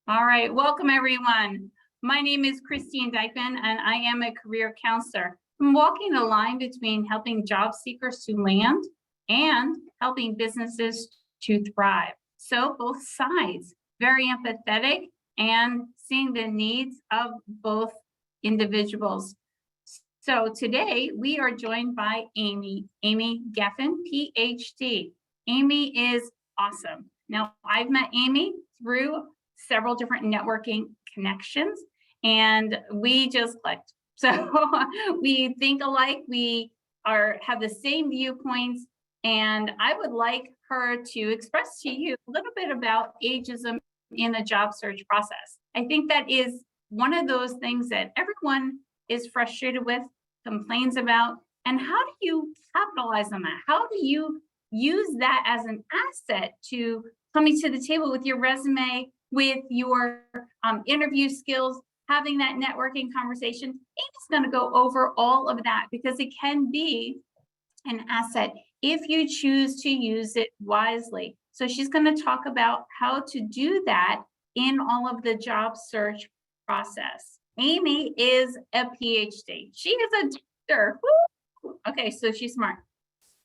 All right, welcome everyone. My name is Christine Dyckman and I am a career counselor. I'm walking the line between helping job seekers to land and helping businesses to thrive. So both sides, very empathetic and seeing the needs of both individuals. So today we are joined by Amy Geffen, PhD. Amy is awesome. Now I've met Amy through several different networking connections and we just clicked. So we think alike, we have the same viewpoints, and I would like her to express to you a little bit about ageism in the job search process. I think that is one of those things that everyone is frustrated with, complains about, and how do you capitalize on that? How do you use that as an asset to coming to the table with your resume, with your interview skills, having that networking conversation? Amy's going to go over all of that because it can be an asset if you choose to use it wisely. So she's going to talk about how to do that in all of the job search process. Amy is a PhD. She is a doctor. Woo! Okay, so she's smart.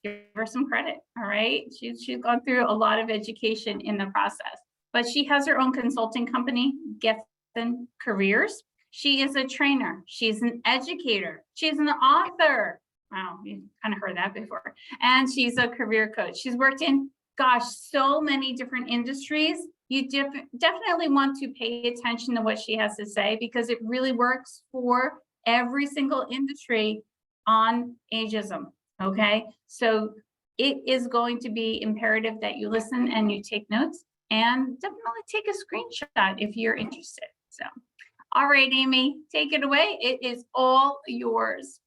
Give her some credit, all right? She's gone through a lot of education in the process, but she has her own consulting company, Geffen Careers. She is a trainer. She's an educator. She's an author. Wow, you kind of heard that before. And she's a career coach. She's worked in, gosh, so many different industries. You definitely want to pay attention to what she has to say because it really works for every single industry on ageism. Okay, so it is going to be imperative that you listen and you take notes, and definitely take a screenshot if you're interested. So, all right, Amy, take it away. It is all yours.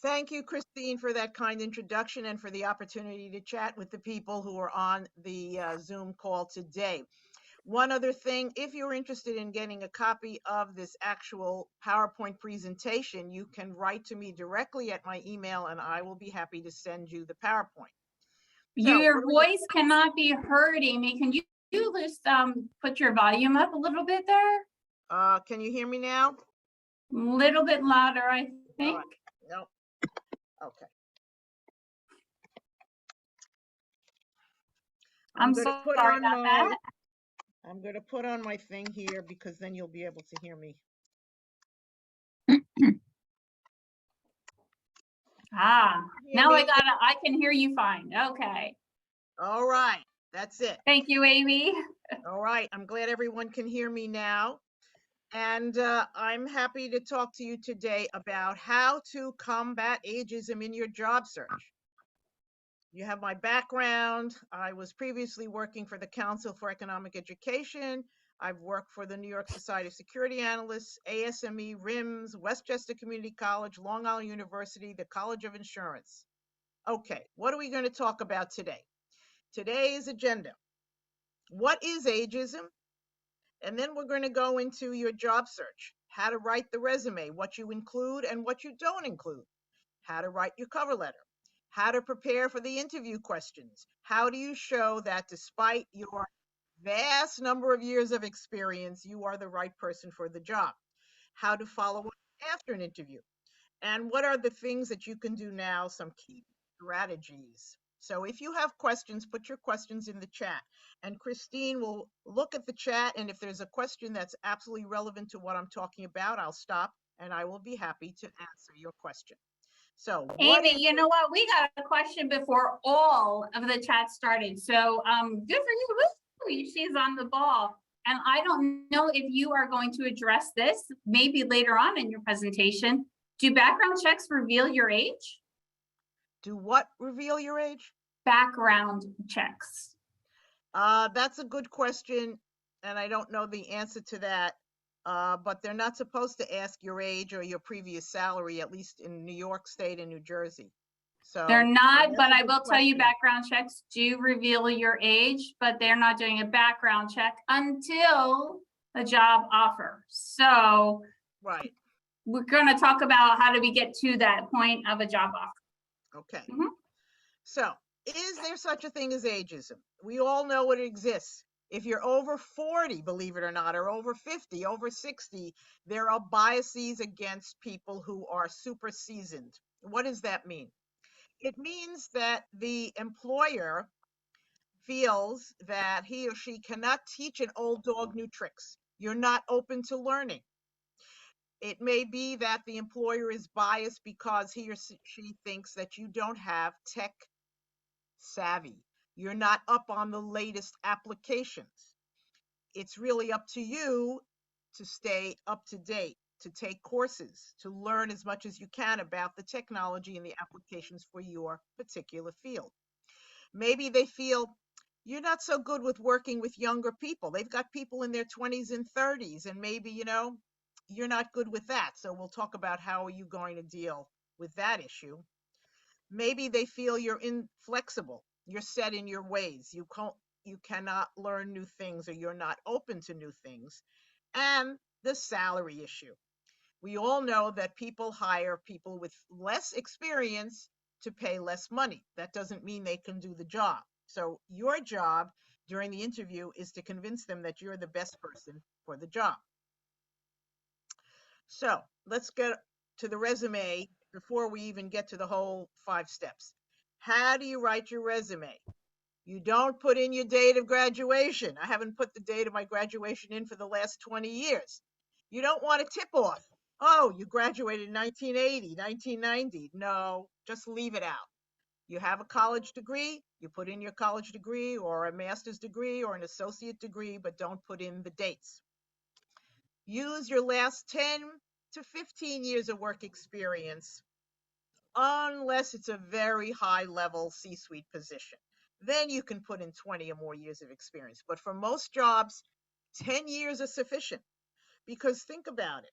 Thank you, Christine, for that kind introduction and for the opportunity to chat with the people who are on the Zoom call today. One other thing, if you're interested in getting a copy of this actual PowerPoint presentation, you can write to me directly at my email and I will be happy to send you the PowerPoint. Your voice cannot be heard, Amy. Can you just put your volume up a little bit there? Can you hear me now? A little bit louder, I think. Right. Nope. Okay. I'm sorry about that. I'm going to put on my thing here because then you'll be able to hear me. Now I can hear you fine. Okay. All right. That's it. Thank you, Amy. All right. I'm glad everyone can hear me now. And I'm happy to talk to you today about how to combat ageism in your job search. You have my background. I was previously working for the Council for Economic Education. I've worked for the New York Society of Security Analysts, ASME, RIMS, Westchester Community College, Long Island University, the College of Insurance. Okay, what are we going to talk about today? Today's agenda. What is ageism? And then we're going to go into your job search, how to write the resume, what you include and what you don't include, how to write your cover letter, how to prepare for the interview questions, how do you show that despite your vast number of years of experience, you are the right person for the job, how to follow up after an interview, and what are the things that you can do now, some key strategies. So if you have questions, put your questions in the chat, and Christine will look at the chat, and if there's a question that's absolutely relevant to what I'm talking about, I'll stop and I will be happy to answer your question. So Amy, you know what? We got a question before all of the chat started. So good for you. She's on the ball. And I don't know if you are going to address this maybe later on in your presentation. Do background checks reveal your age? Do what reveal your age? Background checks. That's a good question, and I don't know the answer to that. But they're not supposed to ask your age or your previous salary, at least in New York State and New Jersey. So they're not, but I will tell you background checks do reveal your age, but they're not doing a background check until the job offer. So right, we're going to talk about how do we get to that point of a job offer. Okay. So is there such a thing as ageism? We all know it exists. If you're over 40, believe it or not, or over 50, over 60, there are biases against people who are super seasoned. What does that mean? It means that the employer feels that he or she cannot teach an old dog new tricks. You're not open to learning. It may be that the employer is biased because he or she thinks that you don't have tech savvy. You're not up on the latest applications. It's really up to you to stay up to date, to take courses, to learn as much as you can about the technology and the applications for your particular field. Maybe they feel you're not so good with working with younger people. They've got people in their 20s and 30s, and maybe, you're not good with that. So we'll talk about how are you going to deal with that issue. Maybe they feel you're inflexible. You're set in your ways. You cannot learn new things, or you're not open to new things. And the salary issue. We all know that people hire people with less experience to pay less money. That doesn't mean they can do the job. So your job during the interview is to convince them that you're the best person for the job. So let's get to the resume before we even get to the whole 5 steps. How do you write your resume? You don't put in your date of graduation. I haven't put the date of my graduation in for the last 20 years. You don't want to tip off. Oh, you graduated in 1980, 1990. No, just leave it out. You have a college degree, you put in your college degree or a master's degree or an associate degree, but don't put in the dates. Use your last 10 to 15 years of work experience, unless it's a very high level C-suite position. Then you can put in 20 or more years of experience. But for most jobs, 10 years is sufficient. Because think about it.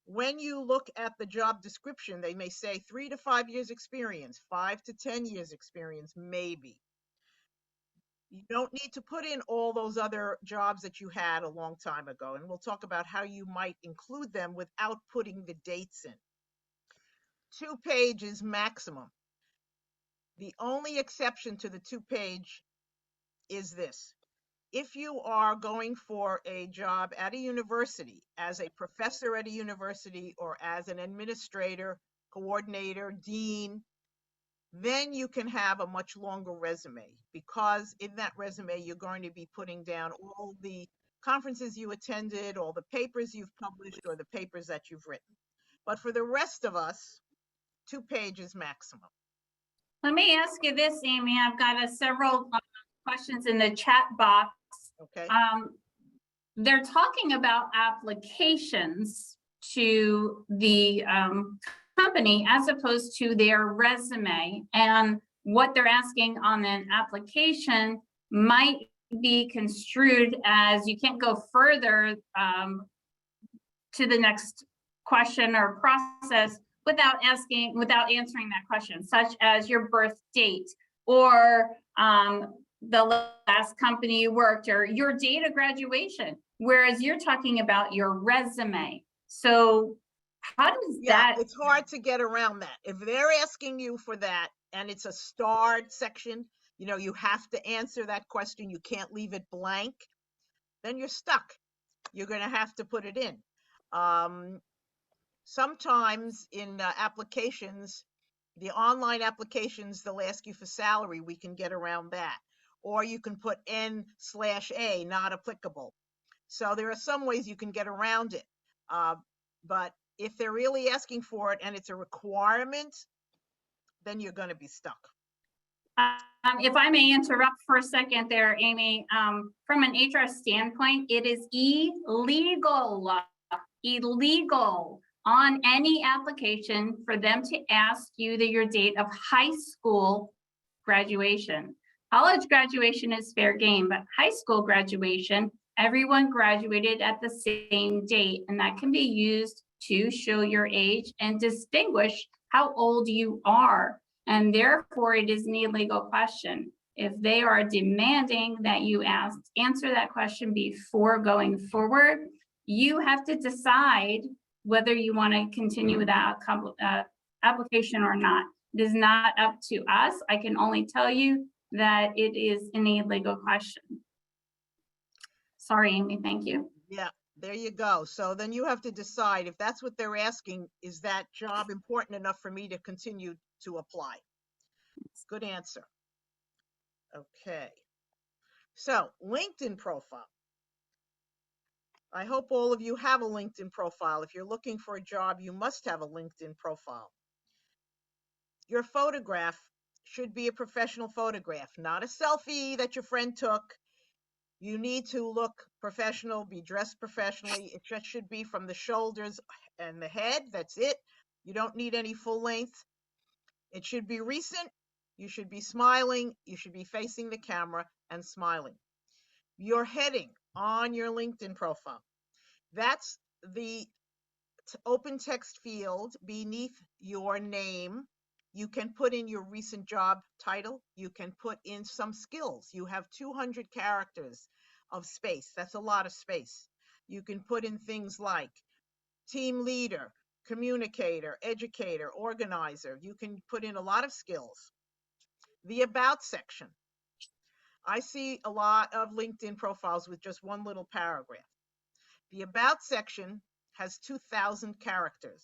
When you look at the job description, they may say 3 to 5 years experience, 5 to 10 years experience, maybe. You don't need to put in all those other jobs that you had a long time ago. And we'll talk about how you might include them without putting the dates in. 2 pages maximum. The only exception to the 2-page is this. If you are going for a job at a university, as a professor at a university, or as an administrator, coordinator, dean, then you can have a much longer resume, because in that resume, you're going to be putting down all the conferences you attended, all the papers you've published, or the papers that you've written. But for the rest of us, 2 pages maximum. Let me ask you this, Amy. I've got several questions in the chat box. Okay. They're talking about applications to the company as opposed to their resume, and what they're asking on an application might be construed as you can't go further to the next question or process without answering that question, such as your birth date, or the last company you worked, or your date of graduation, whereas you're talking about your resume. So how does that? It's hard to get around that. If they're asking you for that and it's a starred section, you have to answer that question. You can't leave it blank. Then you're stuck. You're going to have to put it in. Sometimes in applications, the online applications, they'll ask you for salary. We can get around that. Or you can put N/A, not applicable. So there are some ways you can get around it. But if they're really asking for it and it's a requirement, then you're going to be stuck. If I may interrupt for a second there, Amy, from an HR standpoint, it is illegal on any application for them to ask you your date of high school graduation. College graduation is fair game, but high school graduation, everyone graduated at the same date, and that can be used to show your age and distinguish how old you are. And therefore, it is an illegal question. If they are demanding that you answer that question before going forward, you have to decide whether you want to continue with that application or not. It is not up to us. I can only tell you that it is an illegal question. Sorry, Amy, thank you. Yeah, there you go. So then you have to decide if that's what they're asking, is that job important enough for me to continue to apply? Good answer. Okay. So, LinkedIn profile. I hope all of you have a LinkedIn profile. If you're looking for a job, you must have a LinkedIn profile. Your photograph should be a professional photograph, not a selfie that your friend took. You need to look professional, be dressed professionally. It just should be from the shoulders and the head. That's it. You don't need any full length. It should be recent. You should be smiling. You should be facing the camera and smiling. Your heading on your LinkedIn profile. That's the open text field beneath your name. You can put in your recent job title. You can put in some skills. You have 200 characters of space. That's a lot of space. You can put in things like team leader, communicator, educator, organizer. You can put in a lot of skills. The about section. I see a lot of LinkedIn profiles with just one little paragraph. The about section has 2,000 characters.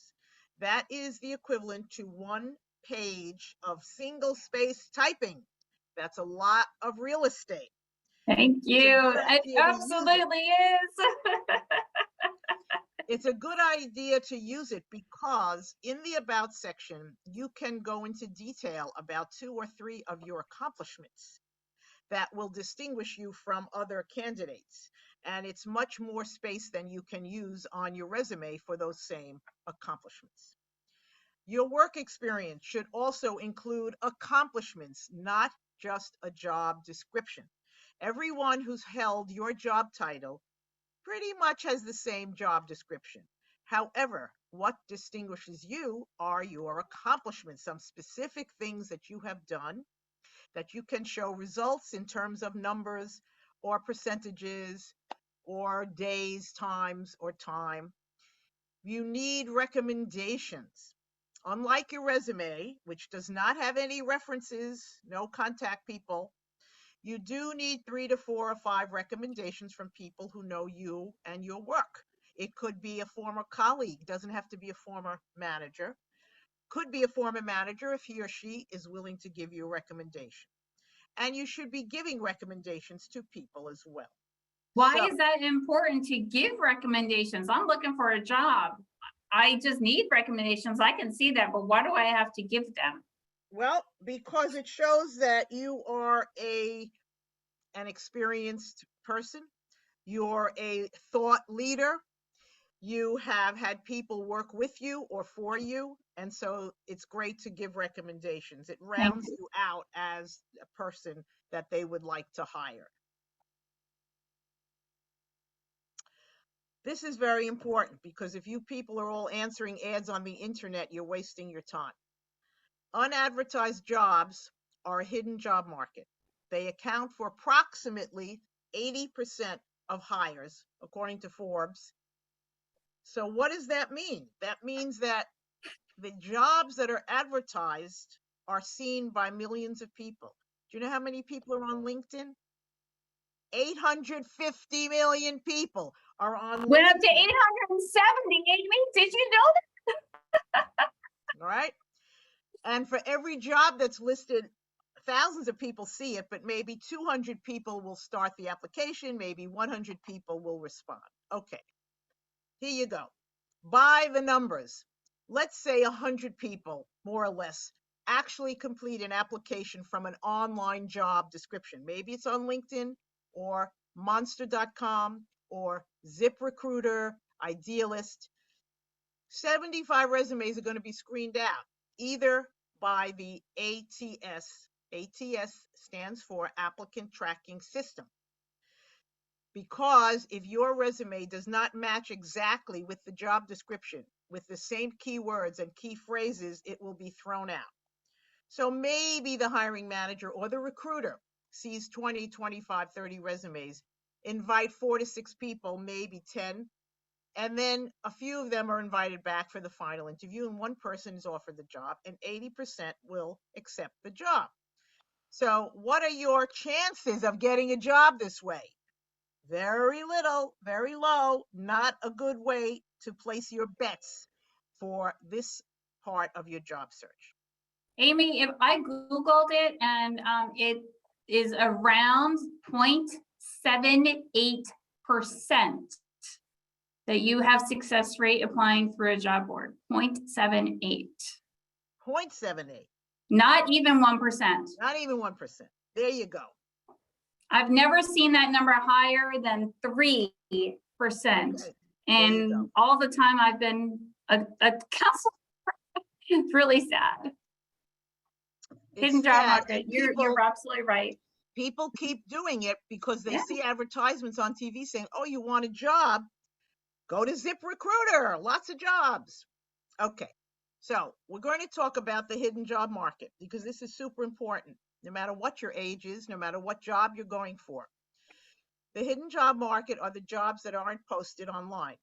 That is the equivalent to 1 page of single space typing. That's a lot of real estate. Thank you. It absolutely is. It's a good idea to use it because in the about section, you can go into detail about 2 or 3 of your accomplishments that will distinguish you from other candidates. And it's much more space than you can use on your resume for those same accomplishments. Your work experience should also include accomplishments, not just a job description. Everyone who's held your job title pretty much has the same job description. However, what distinguishes you are your accomplishments, some specific things that you have done that you can show results in terms of numbers or percentages or days, times, or time. You need recommendations. Unlike your resume, which does not have any references, no contact people, you do need 3 to 4 or 5 recommendations from people who know you and your work. It could be a former colleague, doesn't have to be a former manager. Could be a former manager if he or she is willing to give you a recommendation. And you should be giving recommendations to people as well. Why is that important to give recommendations? I'm looking for a job. I just need recommendations. I can see that, but why do I have to give them? Well, because it shows that you are an experienced person. You're a thought leader. You have had people work with you or for you. And so it's great to give recommendations. It rounds you out as a person that they would like to hire. This is very important because if you people are all answering ads on the internet, you're wasting your time. Unadvertised jobs are a hidden job market. They account for approximately 80% of hires, according to Forbes. So what does that mean? That means that the jobs that are advertised are seen by millions of people. Do you know how many people are on LinkedIn? 850 million people are on Went LinkedIn. up to 870, Amy. Did you know that? All right. And for every job that's listed, thousands of people see it, but maybe 200 people will start the application. Maybe 100 people will respond. Okay. Here you go. By the numbers, let's say 100 people, more or less, actually complete an application from an online job description. Maybe it's on LinkedIn or monster.com or ZipRecruiter, Idealist. 75 resumes are going to be screened out, either by the ATS. ATS stands for Applicant Tracking System. Because if your resume does not match exactly with the job description, with the same keywords and key phrases, it will be thrown out. So maybe the hiring manager or the recruiter sees 20, 25, 30 resumes, invite 4 to 6 people, maybe 10, and then a few of them are invited back for the final interview, and one person is offered the job, and 80% will accept the job. So what are your chances of getting a job this way? Very little, very low, not a good way to place your bets for this part of your job search. Amy, if I Googled it and it is around 0.78% that you have success rate applying through a job board, 0.78. 0.78, Not even 1%. not even 1%. There you go. I've never seen that number higher than 3%. Okay, And all the time I've been a counselor, it's really sad. Hidden It's job sad, market. and You're absolutely right. people keep doing it because they Yeah. see advertisements on TV saying, oh, you want a job? Go to ZipRecruiter, lots of jobs. Okay, so we're going to talk about the hidden job market because this is super important, no matter what your age is, no matter what job you're going for. The hidden job market are the jobs that aren't posted online.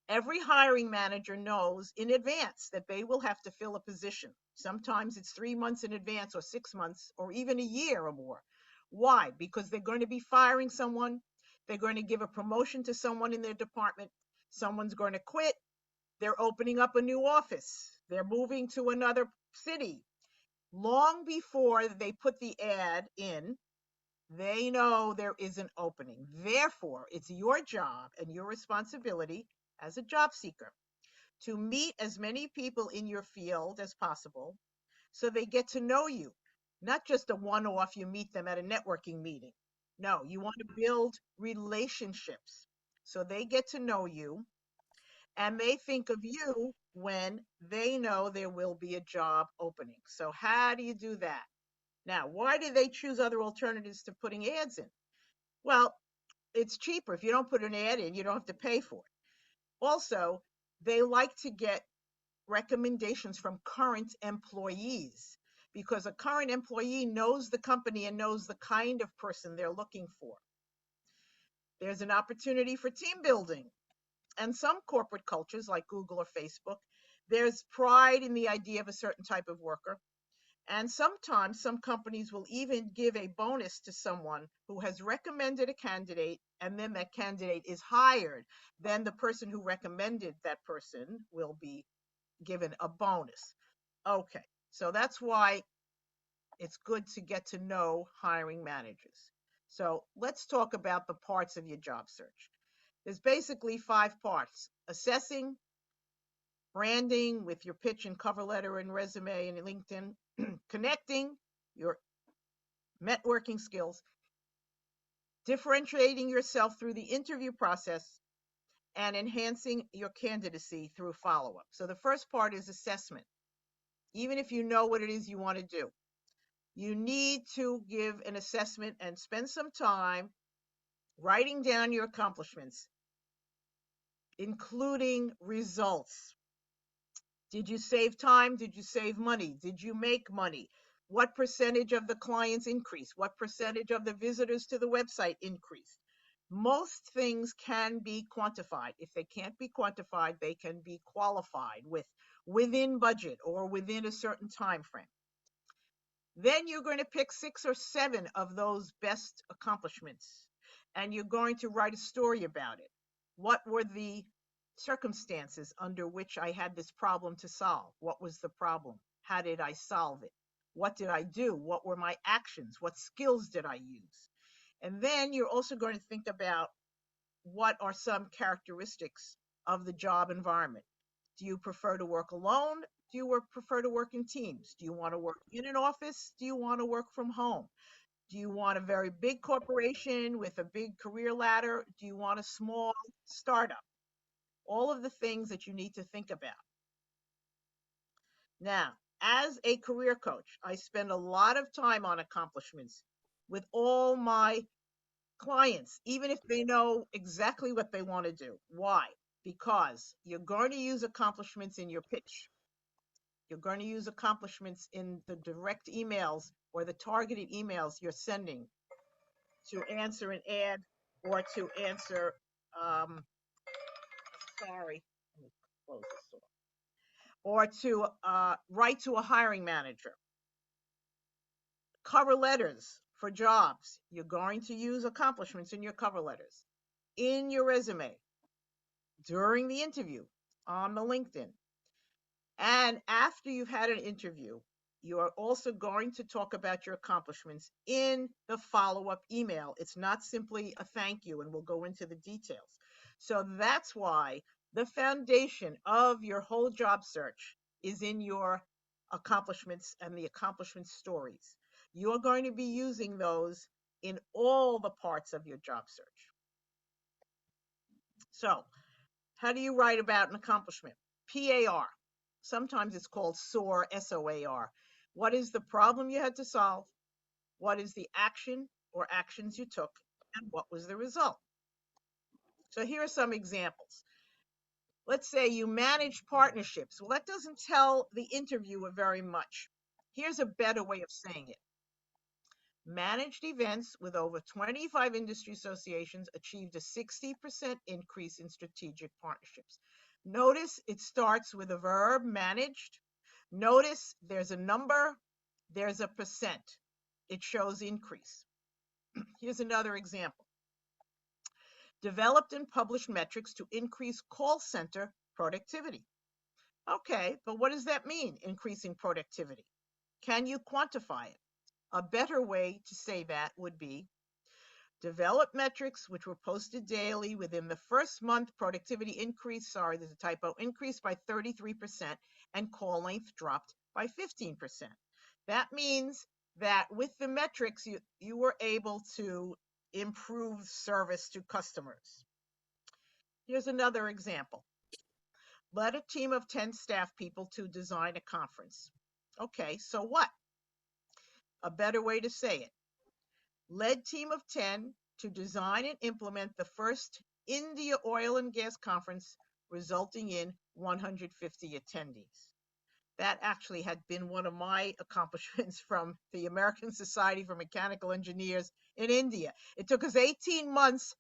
Every hiring manager knows in advance that they will have to fill a position. Sometimes it's 3 months in advance or 6 months or even a year or more. Why? Because they're going to be firing someone. They're going to give a promotion to someone in their department. Someone's going to quit. They're opening up a new office. They're moving to another city. Long before they put the ad in, they know there is an opening. Therefore, it's your job and your responsibility as a job seeker to meet as many people in your field as possible so they get to know you. Not just a one-off, you meet them at a networking meeting. No, you want to build relationships so they get to know you and they think of you when they know there will be a job opening. So how do you do that? Now, why do they choose other alternatives to putting ads in? Well, it's cheaper. If you don't put an ad in, you don't have to pay for it. Also, they like to get recommendations from current employees because a current employee knows the company and knows the kind of person they're looking for. There's an opportunity for team building. And some corporate cultures like Google or Facebook, there's pride in the idea of a certain type of worker. And sometimes some companies will even give a bonus to someone who has recommended a candidate and then that candidate is hired. Then the person who recommended that person will be given a bonus. Okay, so that's why it's good to get to know hiring managers. So let's talk about the parts of your job search. There's basically 5 parts: assessing, branding with your pitch and cover letter and resume and LinkedIn, connecting, your networking skills, differentiating yourself through the interview process, and enhancing your candidacy through follow-up. So the first part is assessment. Even if you know what it is you want to do, you need to give an assessment and spend some time writing down your accomplishments, including results. Did you save time? Did you save money? Did you make money? What percentage of the clients increased? What percentage of the visitors to the website increased? Most things can be quantified. If they can't be quantified, they can be qualified within budget or within a certain time frame. Then you're going to pick 6 or 7 of those best accomplishments, and you're going to write a story about it. What were the circumstances under which I had this problem to solve? What was the problem? How did I solve it? What did I do? What were my actions? What skills did I use? And then you're also going to think about what are some characteristics of the job environment. Do you prefer to work alone? Do you prefer to work in teams? Do you want to work in an office? Do you want to work from home? Do you want a very big corporation with a big career ladder? Do you want a small startup? All of the things that you need to think about. Now, as a career coach, I spend a lot of time on accomplishments with all my clients, even if they know exactly what they want to do. Why? Because you're going to use accomplishments in your pitch. You're going to use accomplishments in the direct emails or the targeted emails you're sending to answer an ad or to answer, sorry, let me close this door, or to write to a hiring manager. Cover letters for jobs, you're going to use accomplishments in your cover letters, in your resume, during the interview, on the LinkedIn. And after you've had an interview, you are also going to talk about your accomplishments in the follow-up email. It's not simply a thank you, and we'll go into the details. So that's why the foundation of your whole job search is in your accomplishments and the accomplishment stories. You're going to be using those in all the parts of your job search. So, how do you write about an accomplishment? PAR. Sometimes it's called SOAR, SOAR. What is the problem you had to solve? What is the action or actions you took? And what was the result? So here are some examples. Let's say you manage partnerships. Well, that doesn't tell the interviewer very much. Here's a better way of saying it. Managed events with over 25 industry associations achieved a 60% increase in strategic partnerships. Notice it starts with a verb, managed. Notice there's a number, there's a percent. It shows increase. Here's another example. Developed and published metrics to increase call center productivity. Okay, but what does that mean, increasing productivity? Can you quantify it? A better way to say that would be develop metrics which were posted daily within the first month. Productivity increased, sorry, there's a typo, increased by 33% and call length dropped by 15%. That means that with the metrics, you were able to improve service to customers. Here's another example. Led a team of 10 staff people to design a conference. Okay, so what? A better way to say it. Led team of 10 to design and implement the first India oil and gas conference, resulting in 150 attendees. That actually had been one of my accomplishments from the American Society for Mechanical Engineers in India. It took us 18 months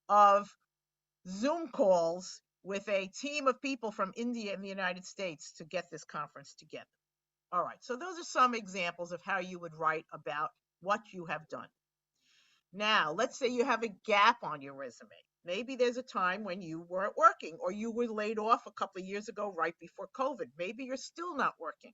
of Zoom calls with a team of people from India and the United States to get this conference together. All right, so those are some examples of how you would write about what you have done. Now, let's say you have a gap on your resume. Maybe there's a time when you weren't working or you were laid off a couple of years ago right before COVID. Maybe you're still not working.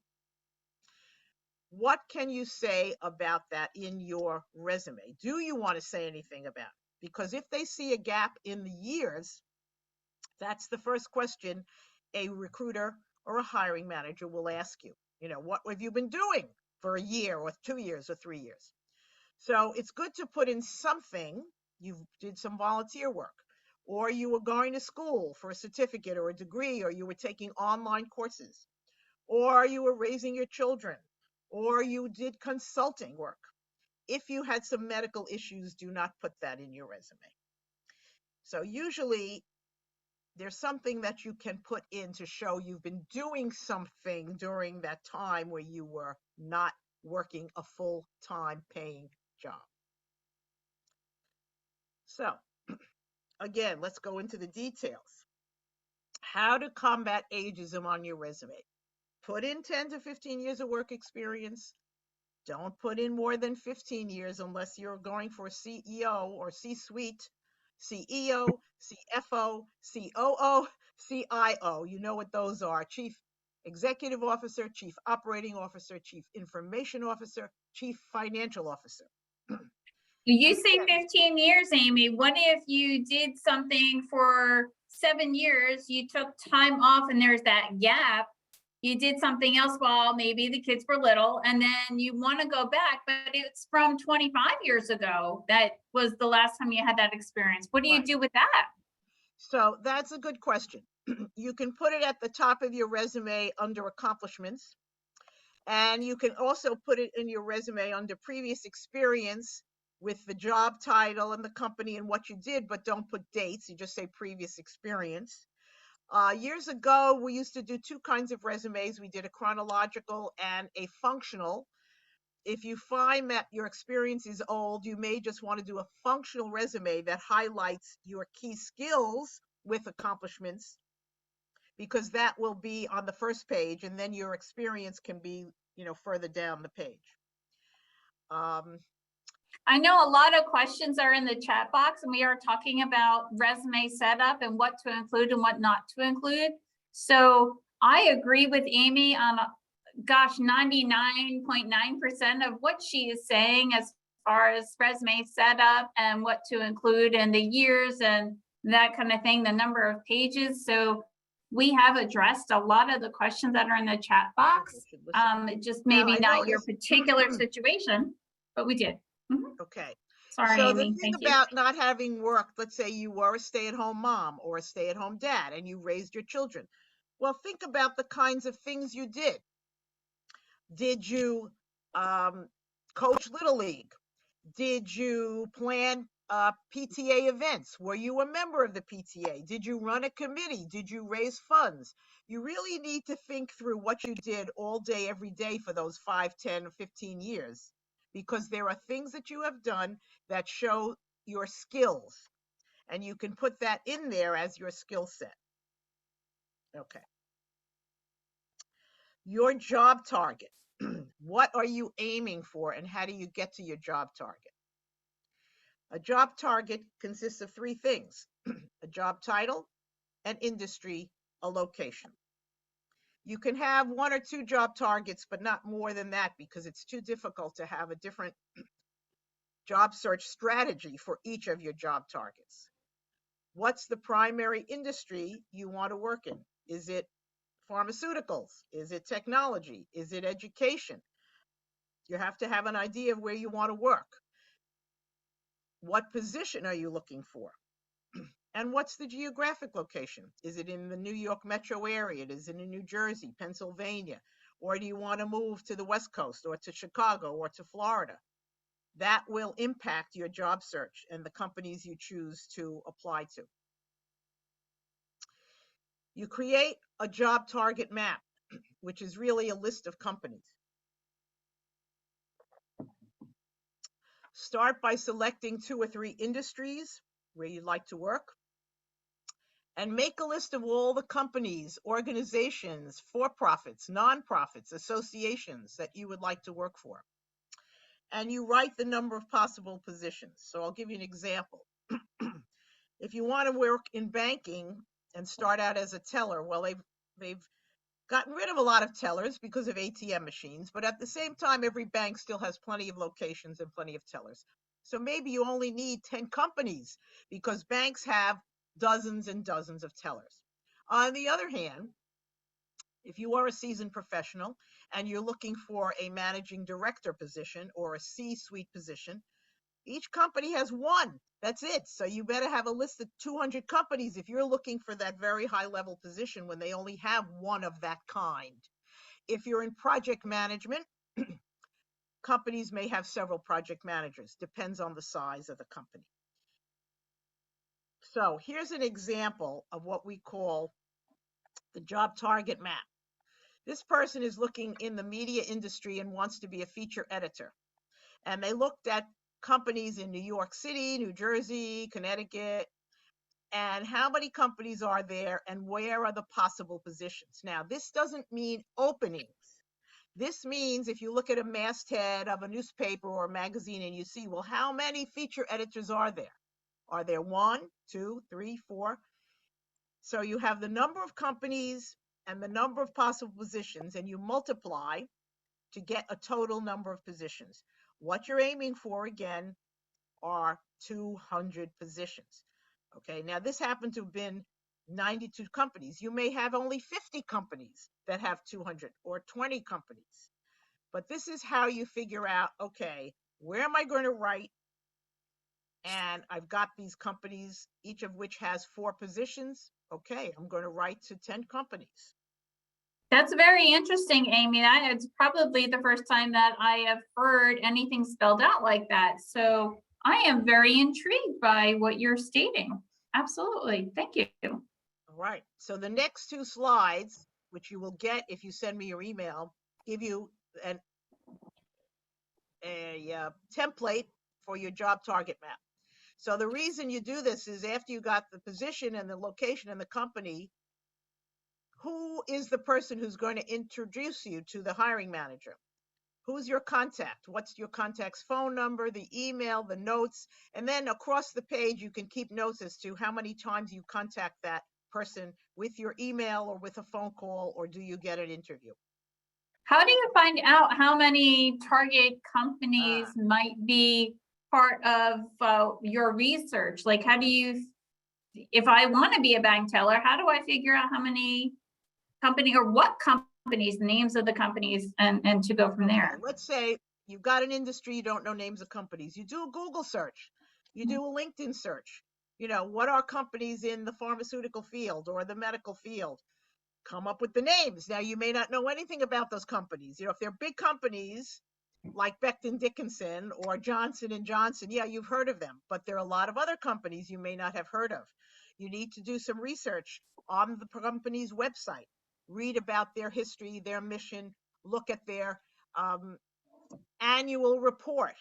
What can you say about that in your resume? Do you want to say anything about it? Because if they see a gap in the years, that's the first question a recruiter or a hiring manager will ask you. You know, what have you been doing for a year or 2 years or 3 years? So it's good to put in something. You did some volunteer work, or you were going to school for a certificate or a degree, or you were taking online courses, or you were raising your children, or you did consulting work. If you had some medical issues, do not put that in your resume. So usually there's something that you can put in to show you've been doing something during that time where you were not working a full-time paying job. So again, let's go into the details. How to combat ageism on your resume. Put in 10 to 15 years of work experience. Don't put in more than 15 years unless you're going for a CEO or C-suite, CEO, CFO, COO, CIO. You know what those are. Chief Executive Officer, Chief Operating Officer, Chief Information Officer, Chief Financial Officer. You say 15 years, Amy. What if you did something for 7 years, you took time off and there's that gap, you did something else while maybe the kids were little, and then you want to go back, but it's from 25 years ago. That was the last time you had that experience. What do you do with that? So that's a good question. You can put it at the top of your resume under accomplishments, and you can also put it in your resume under previous experience with the job title and the company and what you did, but don't put dates. You just say previous experience. Years ago, we used to do two kinds of resumes. We did a chronological and a functional. If you find that your experience is old, you may just want to do a functional resume that highlights your key skills with accomplishments, because that will be on the first page, and then your experience can be, further down the page. I know a lot of questions are in the chat box, and we are talking about resume setup and what to include and what not to include. So I agree with Amy on, gosh, 99.9% of what she is saying as far as resume setup and what to include and the years and that kind of thing, the number of pages. So we have addressed a lot of the questions that are in the chat box. It just Now, maybe I not your noticed- particular situation, but we did. Mhm. Okay. Sorry, So the Amy. thing Thank you. about not having work, let's say you were a stay-at-home mom or a stay-at-home dad and you raised your children. Well, think about the kinds of things you did. Did you coach Little League? Did you plan PTA events? Were you a member of the PTA? Did you run a committee? Did you raise funds? You really need to think through what you did all day, every day for those 5, 10, or 15 years, because there are things that you have done that show your skills, and you can put that in there as your skill set. Okay. Your job target. What are you aiming for, and how do you get to your job target? A job target consists of 3 things: a job title, an industry, a location. You can have 1 or 2 job targets, but not more than that, because it's too difficult to have a different job search strategy for each of your job targets. What's the primary industry you want to work in? Is it pharmaceuticals? Is it technology? Is it education? You have to have an idea of where you want to work. What position are you looking for? And what's the geographic location? Is it in the New York metro area? Is it in New Jersey, Pennsylvania? Or do you want to move to the West Coast or to Chicago or to Florida? That will impact your job search and the companies you choose to apply to. You create a job target map, which is really a list of companies. Start by selecting 2 or 3 industries where you'd like to work, and make a list of all the companies, organizations, for-profits, non-profits, associations that you would like to work for. And you write the number of possible positions. So I'll give you an example. If you want to work in banking and start out as a teller, well, they've gotten rid of a lot of tellers because of ATM machines, but at the same time, every bank still has plenty of locations and plenty of tellers. So maybe you only need 10 companies because banks have dozens and dozens of tellers. On the other hand, if you are a seasoned professional and you're looking for a managing director position or a C-suite position, each company has 1. That's it. So you better have a list of 200 companies if you're looking for that very high level position when they only have 1 of that kind. If you're in project management, companies may have several project managers. Depends on the size of the company. So here's an example of what we call the job target map. This person is looking in the media industry and wants to be a feature editor. And they looked at companies in New York City, New Jersey, Connecticut, and how many companies are there and where are the possible positions. Now, this doesn't mean openings. This means if you look at a masthead of a newspaper or a magazine and you see, well, how many feature editors are there? Are there 1, 2, 3, 4? So you have the number of companies and the number of possible positions, and you multiply to get a total number of positions. What you're aiming for, again, are 200 positions. Okay, now this happened to have been 92 companies. You may have only 50 companies that have 200 or 20 companies. But this is how you figure out, okay, where am I going to write? And I've got these companies, each of which has 4 positions. Okay, I'm going to write to 10 companies. That's very interesting, Amy. It's probably the first time that I have heard anything spelled out like that. So I am very intrigued by what you're stating. Absolutely. Thank you. All right. So the next 2 slides, which you will get if you send me your email, give you a template for your job target map. So the reason you do this is after you got the position and the location and the company, who is the person who's going to introduce you to the hiring manager? Who's your contact? What's your contact's phone number, the email, the notes, and then across the page, you can keep notes as to how many times you contact that person with your email or with a phone call, or do you get an interview? How do you find out how many target companies might be part of your research? Like, how do you, if I want to be a bank teller, how do I figure out how many company or what companies, the names of the companies, and to go from Okay, there? let's say you've got an industry, you don't know names of companies. You do a Google search, you do a LinkedIn search. You know, what are companies in the pharmaceutical field or the medical field? Come up with the names. Now, you may not know anything about those companies. You know, if they're big companies like Becton Dickinson or Johnson and Johnson, yeah, you've heard of them, but there are a lot of other companies you may not have heard of. You need to do some research on the company's website, read about their history, their mission, look at their um, annual report,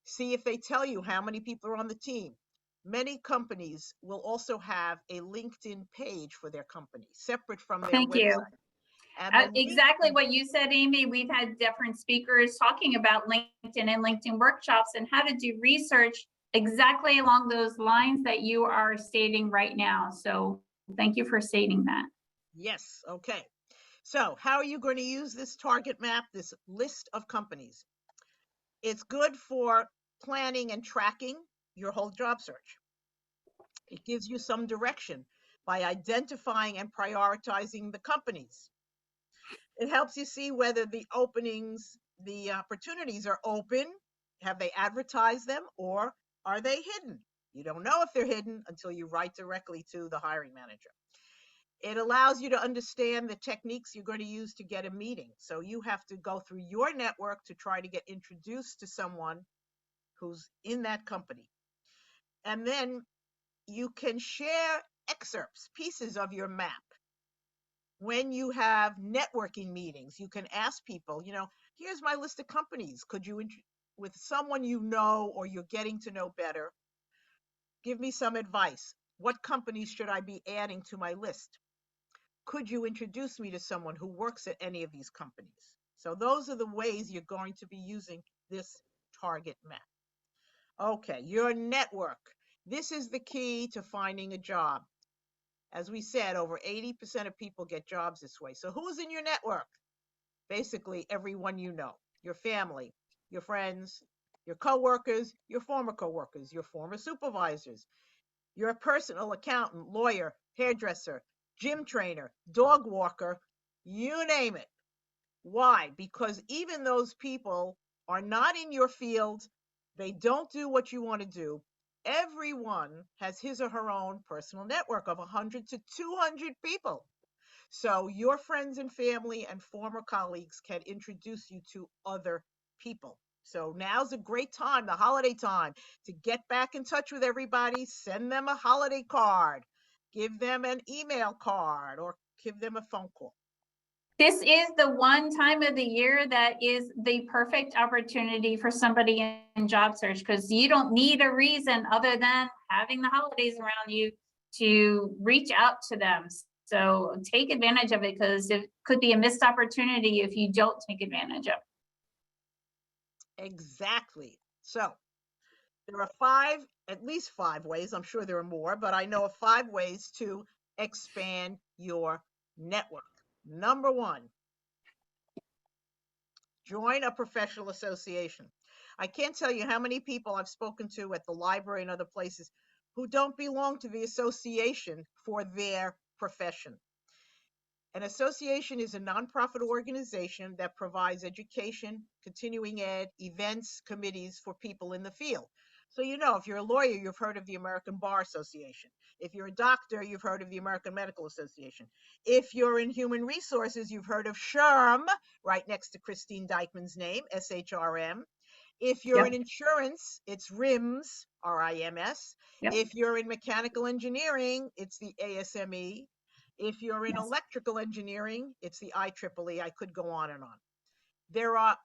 see if they tell you how many people are on the team. Many companies will also have a LinkedIn page for their company, separate from their Thank you. website. And the Exactly what you said, Amy. We've had different speakers talking about LinkedIn and LinkedIn workshops and how to do research exactly along those lines that you are stating right now. So thank you for stating that. yes, okay. So how are you going to use this target map, this list of companies? It's good for planning and tracking your whole job search. It gives you some direction by identifying and prioritizing the companies. It helps you see whether the openings, the opportunities are open. Have they advertised them, or are they hidden? You don't know if they're hidden until you write directly to the hiring manager. It allows you to understand the techniques you're going to use to get a meeting. So you have to go through your network to try to get introduced to someone who's in that company. And then you can share excerpts, pieces of your map. When you have networking meetings, you can ask people, you know, here's my list of companies. Could you, with someone you know or you're getting to know better, give me some advice. What companies should I be adding to my list? Could you introduce me to someone who works at any of these companies? So those are the ways you're going to be using this target map. Okay, your network. This is the key to finding a job. As we said, over 80% of people get jobs this way. So who's in your network? Basically, everyone you know, your family, your friends, your coworkers, your former supervisors, your personal accountant, lawyer, hairdresser, gym trainer, dog walker, you name it. Why? Because even those people are not in your field, they don't do what you want to do. Everyone has his or her own personal network of 100 to 200 people. So your friends and family and former colleagues can introduce you to other people. So now's a great time, the holiday time, to get back in touch with everybody, send them a holiday card, give them an email card, or give them a phone call. This is the one time of the year that is the perfect opportunity for somebody in job search, because you don't need a reason other than having the holidays around you to reach out to them. So take advantage of it, because it could be a missed opportunity if you don't take advantage of it. Exactly. So there are five, at least 5 ways. I'm sure there are more, but I know of 5 ways to expand your network. Number one, join a professional association. I can't tell you how many people I've spoken to at the library and other places who don't belong to the association for their profession. An association is a nonprofit organization that provides education, continuing ed, events, committees for people in the field. So, you know, if you're a lawyer, you've heard of the American Bar Association. If you're a doctor, you've heard of the American Medical Association. If you're in human resources, you've heard of SHRM, right next to Christine Dykman's name, SHRM. If you're in insurance, it's RIMS, RIMS. Yep. If you're in mechanical engineering, it's the ASME. If you're in Yes. electrical engineering, it's the IEEE. I could go on and on. There are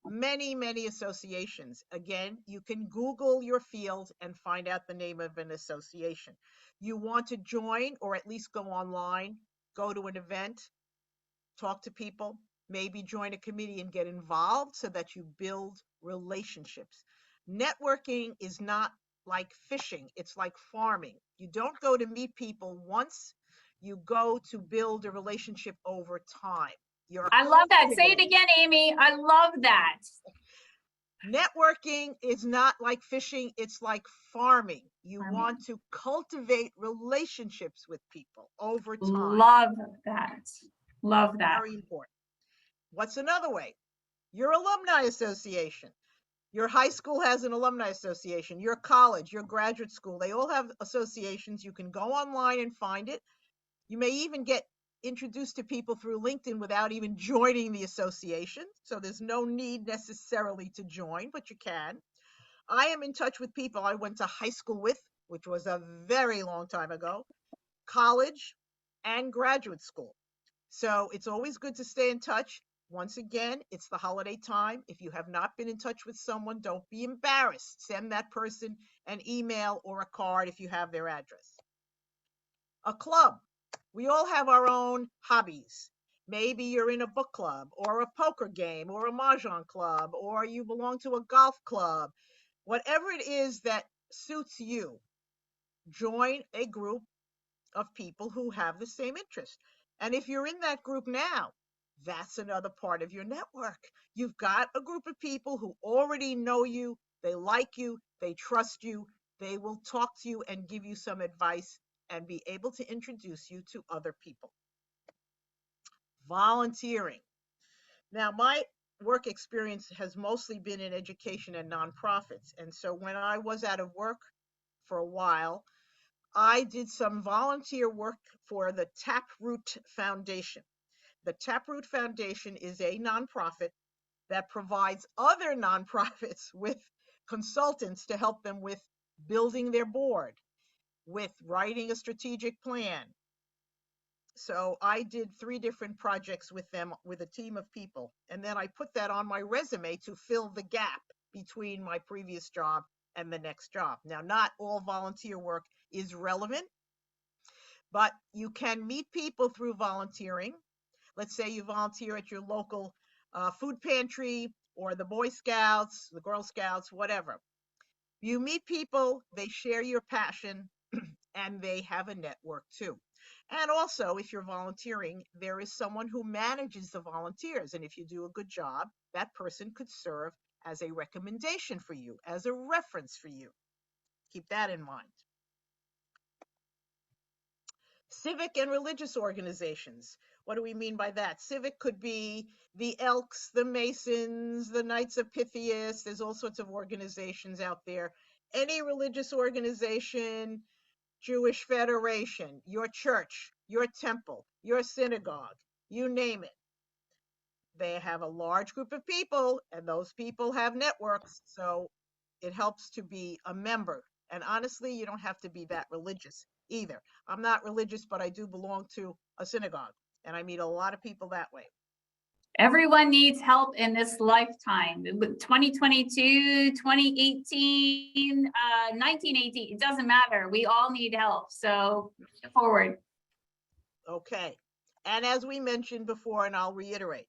many, many associations. Again, you can Google your field and find out the name of an association. You want to join or at least go online, go to an event, talk to people. Maybe join a committee and get involved so that you build relationships. Networking is not like fishing, it's like farming. You don't go to meet people once, you go to build a relationship over time. You're I love that. Say it cultivating. again, Amy. I love that. Networking is not like fishing, it's like farming. You Farming. want to cultivate relationships with people over time. Love that. Love that. Very important. What's another way? Your alumni association. Your high school has an alumni association. Your college, your graduate school, they all have associations. You can go online and find it. You may even get introduced to people through LinkedIn without even joining the association. So there's no need necessarily to join, but you can. I am in touch with people I went to high school with, which was a very long time ago, college, and graduate school. So it's always good to stay in touch. Once again, it's the holiday time. If you have not been in touch with someone, don't be embarrassed. Send that person an email or a card if you have their address. A club. We all have our own hobbies. Maybe you're in a book club or a poker game or a mahjong club, or you belong to a golf club. Whatever it is that suits you, join a group of people who have the same interest. And if you're in that group now, that's another part of your network. You've got a group of people who already know you, they like you, they trust you, they will talk to you and give you some advice and be able to introduce you to other people. Volunteering. Now, my work experience has mostly been in education and nonprofits. And so when I was out of work for a while, I did some volunteer work for the Taproot Foundation. The Taproot Foundation is a nonprofit that provides other nonprofits with consultants to help them with building their board, with writing a strategic plan. So I did 3 different projects with them with a team of people. And then I put that on my resume to fill the gap between my previous job and the next job. Now, not all volunteer work is relevant, but you can meet people through volunteering. Let's say you volunteer at your local food pantry or the Boy Scouts, the Girl Scouts, whatever. You meet people, they share your passion, and they have a network too. And also, if you're volunteering, there is someone who manages the volunteers. And if you do a good job, that person could serve as a recommendation for you, as a reference for you. Keep that in mind. Civic and religious organizations. What do we mean by that? Civic could be the Elks, the Masons, the Knights of Pythias. There's all sorts of organizations out there. Any religious organization, Jewish Federation, your church, your temple, your synagogue, you name it. They have a large group of people, and those people have networks. So it helps to be a member. And honestly, you don't have to be that religious either. I'm not religious, but I do belong to a synagogue, and I meet a lot of people that way. Everyone needs help in this lifetime. 2022, 2018, 1918, it doesn't matter. We all need help. So forward. Okay. And as we mentioned before, and I'll reiterate,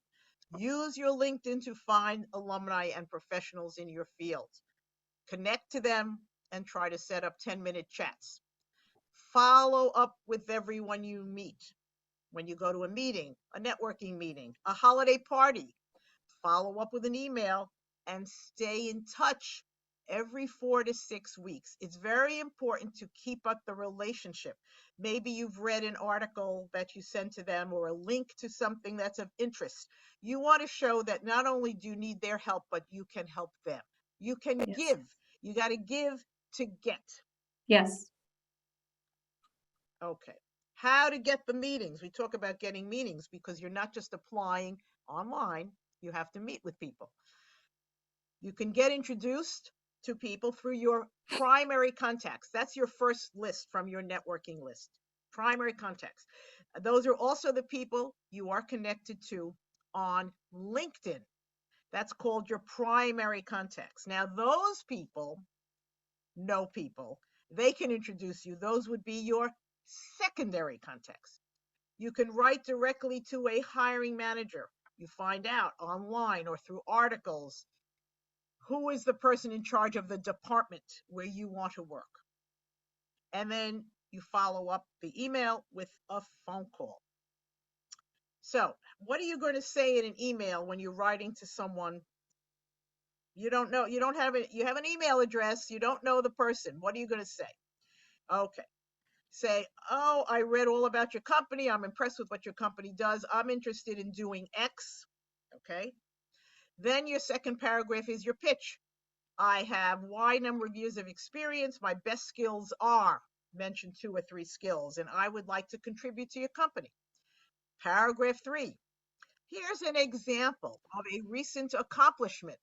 use your LinkedIn to find alumni and professionals in your field. Connect to them and try to set up 10-minute chats. Follow up with everyone you meet. When you go to a meeting, a networking meeting, a holiday party, follow up with an email and stay in touch every 4 to 6 weeks. It's very important to keep up the relationship. Maybe you've read an article that you sent to them or a link to something that's of interest. You want to show that not only do you need their help, but you can help them. You can give. You got to give to get. Yes. Okay. How to get the meetings. We talk about getting meetings because you're not just applying online, you have to meet with people. You can get introduced to people through your primary contacts. That's your first list from your networking list. Primary contacts. Those are also the people you are connected to on LinkedIn. That's called your primary contacts. Now, those people know people. They can introduce you. Those would be your secondary contacts. You can write directly to a hiring manager. You find out online or through articles who is the person in charge of the department where you want to work. And then you follow up the email with a phone call. So, what are you going to say in an email when you're writing to someone you don't know? You don't have it. You have an email address. You don't know the person. What are you going to say? Okay. Say, oh, I read all about your company. I'm impressed with what your company does. I'm interested in doing X. Okay. Then your second paragraph is your pitch. I have Y number of years of experience. My best skills are, mention 2 or 3 skills, and I would like to contribute to your company. Paragraph 3. Here's an example of a recent accomplishment.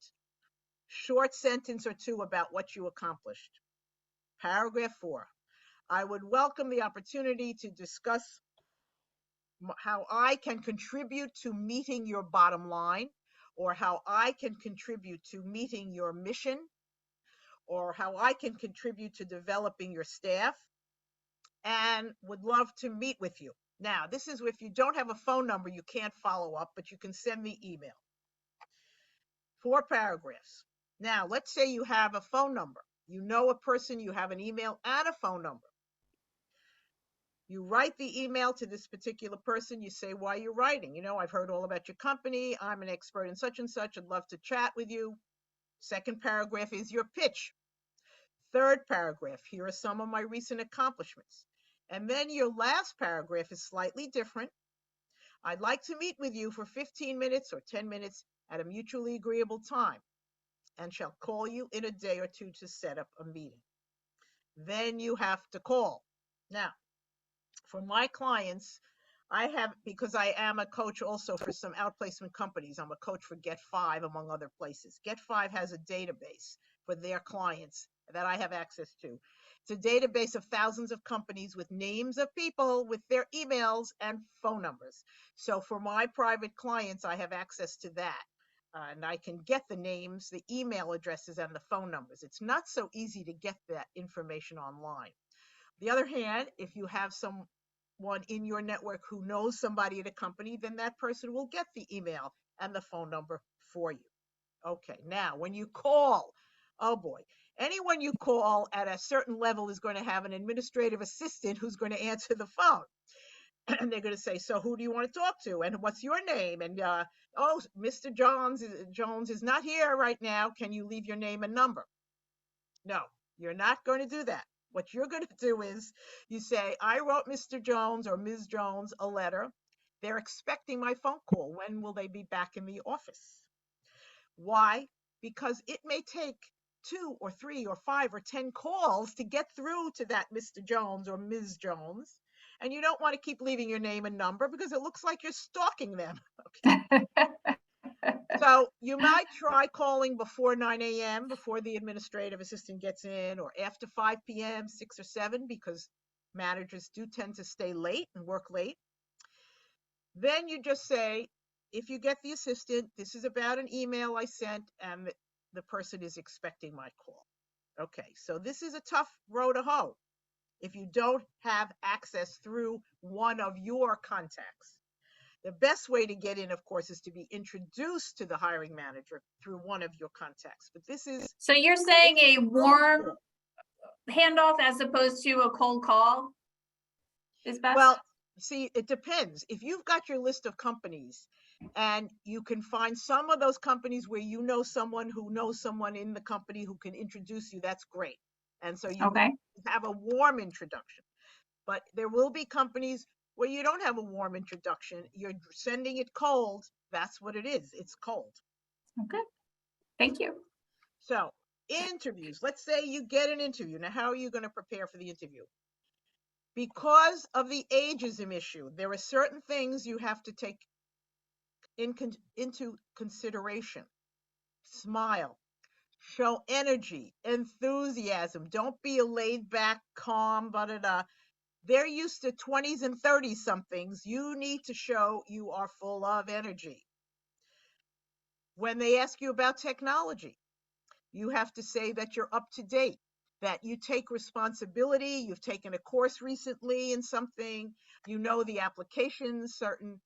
Short sentence or 2 about what you accomplished. Paragraph 4. I would welcome the opportunity to discuss how I can contribute to meeting your bottom line, or how I can contribute to meeting your mission, or how I can contribute to developing your staff, and would love to meet with you. Now, this is if you don't have a phone number, you can't follow up, but you can send the email. 4 paragraphs. Now, let's say you have a phone number. You know a person, you have an email and a phone number. You write the email to this particular person. You say why you're writing. You know, I've heard all about your company. I'm an expert in such and such. I'd love to chat with you. Second paragraph is your pitch. Third paragraph, here are some of my recent accomplishments. And then your last paragraph is slightly different. I'd like to meet with you for 15 minutes or 10 minutes at a mutually agreeable time, and shall call you in a day or 2 to set up a meeting. Then you have to call. Now, for my clients, I have, because I am a coach also for some outplacement companies. I'm a coach for Get5, among other places. Get5 has a database for their clients that I have access to. It's a database of thousands of companies with names of people with their emails and phone numbers. So for my private clients, I have access to that. And I can get the names, the email addresses, and the phone numbers. It's not so easy to get that information online. On the other hand, if you have someone in your network who knows somebody at a company, then that person will get the email and the phone number for you. Okay, now when you call, oh boy, anyone you call at a certain level is going to have an administrative assistant who's going to answer the phone. And they're going to say, so who do you want to talk to? And what's your name? And, oh, Mr. Jones is not here right now. Can you leave your name and number? No, you're not going to do that. What you're going to do is you say, I wrote Mr. Jones or Ms. Jones a letter. They're expecting my phone call. When will they be back in the office? Why? Because it may take 2 or 3 or 5 or 10 calls to get through to that Mr. Jones or Ms. Jones. And you don't want to keep leaving your name and number because it looks like you're stalking them. Okay. So you might try calling before 9 a.m., before the administrative assistant gets in, or after 5 p.m., 6 or 7, because managers do tend to stay late and work late. Then you just say, if you get the assistant, this is about an email I sent, and the person is expecting my call. Okay, so this is a tough row to hoe if you don't have access through one of your contacts. The best way to get in, of course, is to be introduced to the hiring manager through one of your contacts. But this is... So you're saying a warm handoff as opposed to a cold call is best? Well, see, it depends. If you've got your list of companies and you can find some of those companies where you know someone who knows someone in the company who can introduce you, that's great. And so you Okay. have a warm introduction. But there will be companies where you don't have a warm introduction. You're sending it cold. That's what it is. It's cold. Okay. Thank you. So interviews, let's say you get an interview. Now, how are you going to prepare for the interview? Because of the ageism issue, there are certain things you have to take into consideration. Smile, show energy, enthusiasm. Don't be a laid back, calm, They're used to 20s and 30 somethings. You need to show you are full of energy. When they ask you about technology, you have to say that you're up to date, that you take responsibility. You've taken a course recently in something, you know the applications, certain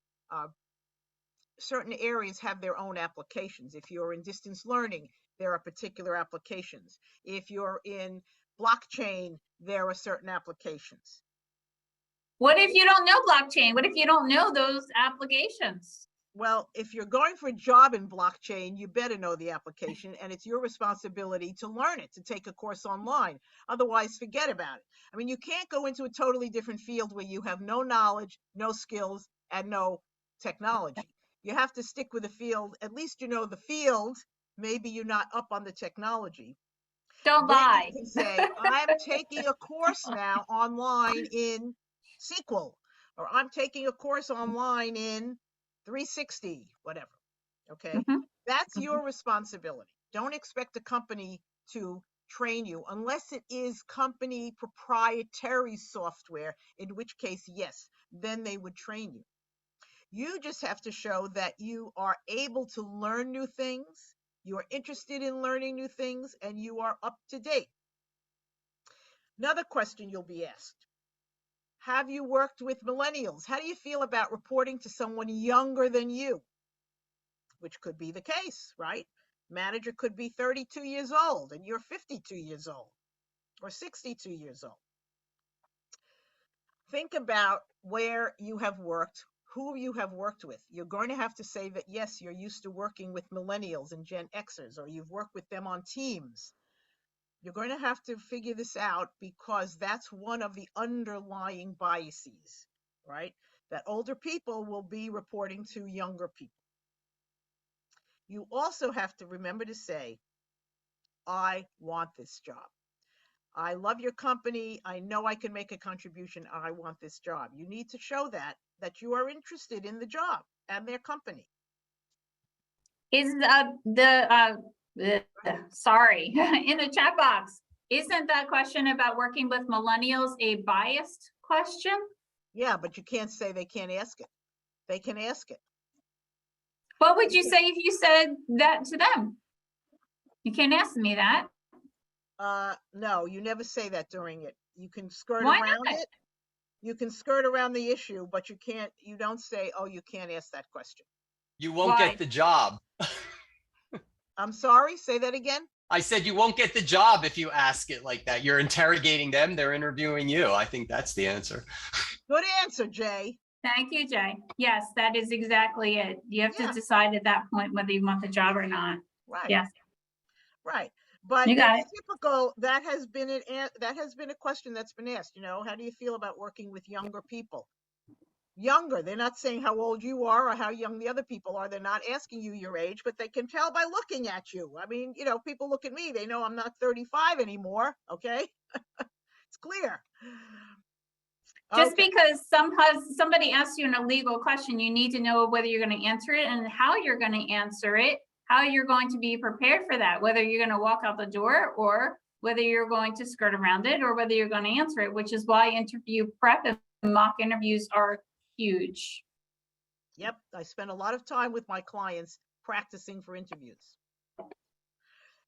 certain areas have their own applications. If you're in distance learning, there are particular applications. If you're in blockchain, there are certain applications. What if you don't know blockchain? What if you don't know those applications? Well, if you're going for a job in blockchain, you better know the application, and it's your responsibility to learn it, to take a course online. Otherwise, forget about it. I mean, you can't go into a totally different field where you have no knowledge, no skills, and no technology. You have to stick with the field. At least you know the field. Maybe you're not up on the technology. Don't Then you lie. can say, I'm taking a course now online in SQL, or I'm taking a course online in 360, whatever. Okay. Mhm. That's your responsibility. Don't expect a company to train you unless it is company proprietary software, in which case, yes, then they would train you. You just have to show that you are able to learn new things, you are interested in learning new things, and you are up to date. Another question you'll be asked: have you worked with millennials? How do you feel about reporting to someone younger than you? Which could be the case, right? Manager could be 32 years old and you're 52 years old or 62 years old. Think about where you have worked, who you have worked with. You're going to have to say that, yes, you're used to working with millennials and Gen Xers, or you've worked with them on teams. You're going to have to figure this out because that's one of the underlying biases, right? That older people will be reporting to younger people. You also have to remember to say, I want this job. I love your company. I know I can make a contribution. I want this job. You need to show that you are interested in the job and their company. Is sorry, in the chat box, isn't that question about working with millennials a biased question? Yeah, but you can't say they can't ask it. They can ask it. What would you say if you said that to them? You can't ask me that. No, you never say that during it. You can skirt Why around not? it. You can skirt around the issue, but you don't say, oh, you can't ask that question. You won't Why? get the job. I'm sorry, say that again. I said you won't get the job if you ask it like that. You're interrogating them, they're interviewing you. I think that's the answer. Good answer, Jay. Thank you, Jay. Yes, that is exactly it. You have Yeah. to decide at that point whether you want the job or not. Right. Yes, Right. But you got it's it. typical. That has been a question that's been asked. How do you feel about working with younger people? Younger. They're not saying how old you are or how young the other people are. They're not asking you your age, but they can tell by looking at you. I mean, people look at me. They know I'm not 35 anymore. Okay. It's clear. Just Okay. because somebody asks you an illegal question, you need to know whether you're going to answer it and how you're going to answer it, how you're going to be prepared for that, whether you're going to walk out the door or whether you're going to skirt around it or whether you're going to answer it, which is why interview prep and mock interviews are huge. Yep. I spend a lot of time with my clients practicing for interviews.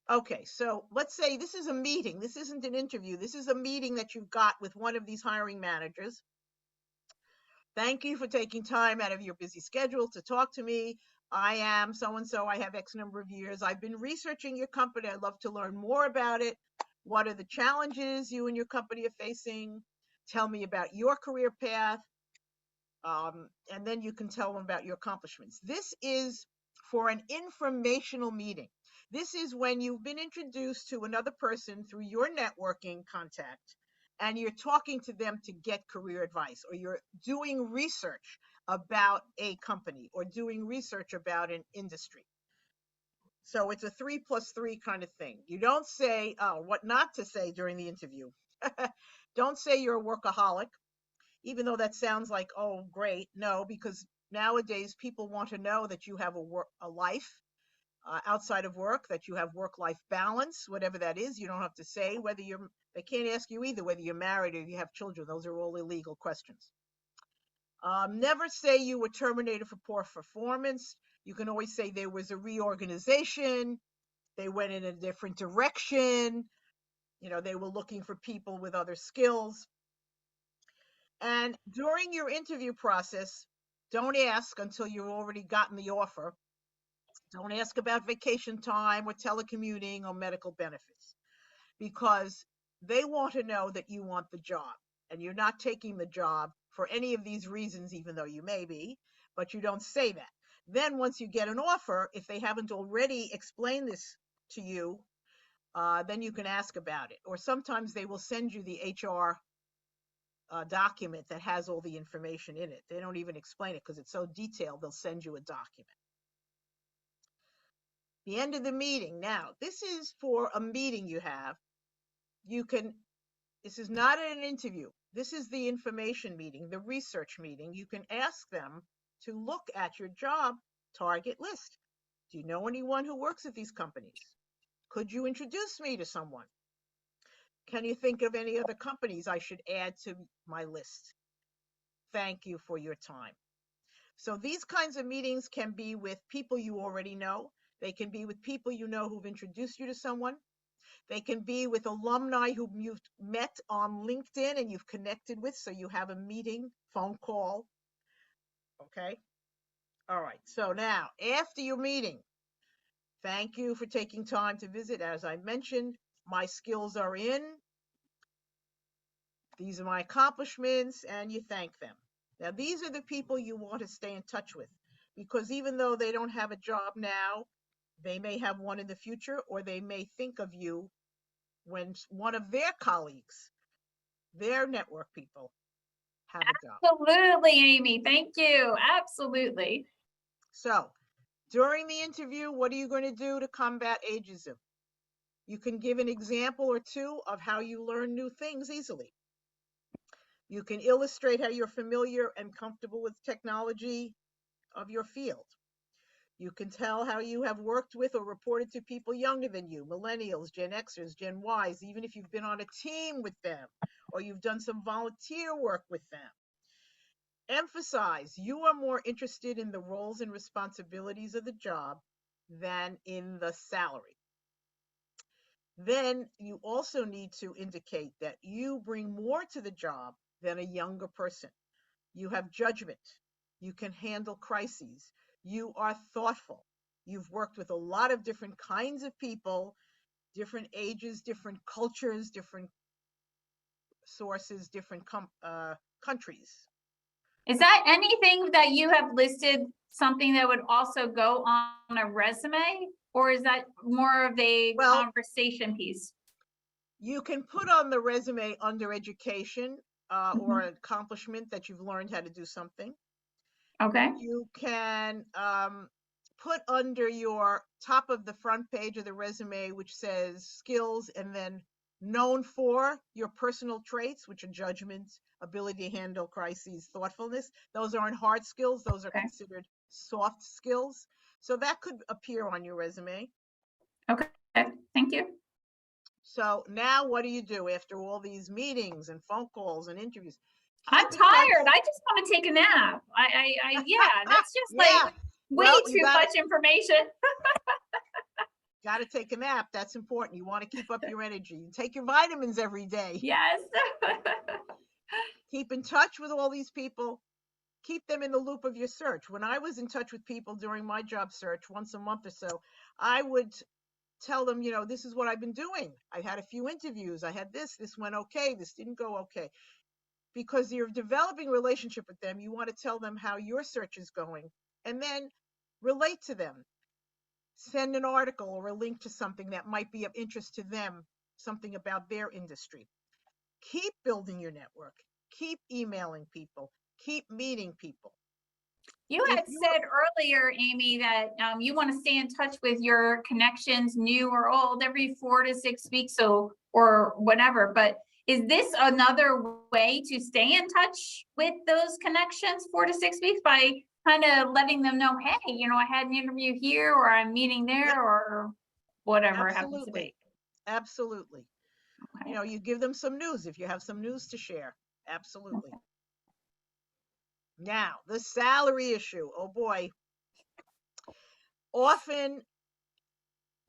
Okay, so let's say this is a meeting. This isn't an interview. This is a meeting that you've got with one of these hiring managers. Thank you for taking time out of your busy schedule to talk to me. I am so-and-so. I have X number of years. I've been researching your company. I'd love to learn more about it. What are the challenges you and your company are facing? Tell me about your career path. And then you can tell them about your accomplishments. This is for an informational meeting. This is when you've been introduced to another person through your networking contact, and you're talking to them to get career advice, or you're doing research about a company or doing research about an industry. So it's a 3+3 kind of thing. You don't say, what not to say during the interview. Don't say you're a workaholic, even though that sounds like, oh, great. No, because nowadays people want to know that you have a life outside of work, that you have work-life balance, whatever that is. You don't have to say whether they can't ask you either whether you're married or you have children. Those are all illegal questions. Never say you were terminated for poor performance. You can always say there was a reorganization. They went in a different direction. They were looking for people with other skills. And during your interview process, Don't ask until you've already gotten the offer. Don't ask about vacation time or telecommuting or medical benefits, because they want to know that you want the job and you're not taking the job for any of these reasons, even though you may be, but you don't say that. Then once you get an offer, if they haven't already explained this to you, then you can ask about it. Or sometimes they will send you the HR document that has all the information in it. They don't even explain it because it's so detailed. They'll send you a document. The end of the meeting. Now, this is for a meeting you have. This is not an interview. This is the information meeting, the research meeting. You can ask them to look at your job target list. Do you know anyone who works at these companies? Could you introduce me to someone? Can you think of any other companies I should add to my list? Thank you for your time. So these kinds of meetings can be with people you already know. They can be with people you know who've introduced you to someone. They can be with alumni whom you've met on LinkedIn and you've connected with, so you have a meeting, phone call. Okay? All right. So now, after your meeting, thank you for taking time to visit. As I mentioned, my skills are in. These are my accomplishments, and you thank them. Now, these are the people you want to stay in touch with, because even though they don't have a job now, they may have one in the future, or they may think of you when one of their colleagues, their network people, have a job. Absolutely, Amy. Thank you. Absolutely. So during the interview, what are you going to do to combat ageism? You can give an example or two of how you learn new things easily. You can illustrate how you're familiar and comfortable with technology of your field. You can tell how you have worked with or reported to people younger than you, millennials, Gen Xers, Gen Ys, even if you've been on a team with them or you've done some volunteer work with them. Emphasize you are more interested in the roles and responsibilities of the job than in the salary. Then you also need to indicate that you bring more to the job than a younger person. You have judgment. You can handle crises. You are thoughtful. You've worked with a lot of different kinds of people, different ages, different cultures, different sources, different countries. Is that anything that you have listed, something that would also go on a resume? Or is that more of a Well, conversation piece? You can put on the resume under education or an accomplishment that you've learned how to do something. Okay. You can put under your top of the front page of the resume, which says skills, and then known for your personal traits, which are judgment, ability to handle crises, thoughtfulness. Those aren't hard skills. Those are Okay. considered soft skills. So that could appear on your resume. Okay. Thank you. So now what do you do after all these meetings and phone calls and interviews? I'm Keep in touch. tired. I just want to take a nap. Yeah, that's just Yeah. like way Well, you too much information. got to take a nap. That's important. You want to keep up your energy. You take your vitamins every day. Yes. Keep in touch with all these people. Keep them in the loop of your search. When I was in touch with people during my job search once a month or so, I would tell them, this is what I've been doing. I had a few interviews. I had this went okay. This didn't go okay. Because you're developing a relationship with them, you want to tell them how your search is going and then relate to them. Send an article or a link to something that might be of interest to them, something about their industry. Keep building your network. Keep emailing people. Keep meeting people. You had said earlier, Amy, that you want to stay in touch with your connections, new or old, every 4 to 6 weeks or whatever. But is this another way to stay in touch with those connections 4 to 6 weeks by kind of letting them know, hey, I had an interview here or I'm meeting there or whatever it happens to be? Absolutely. Okay. You give them some news if you have some news to share. Absolutely. Okay. Now, the salary issue. Oh boy. Often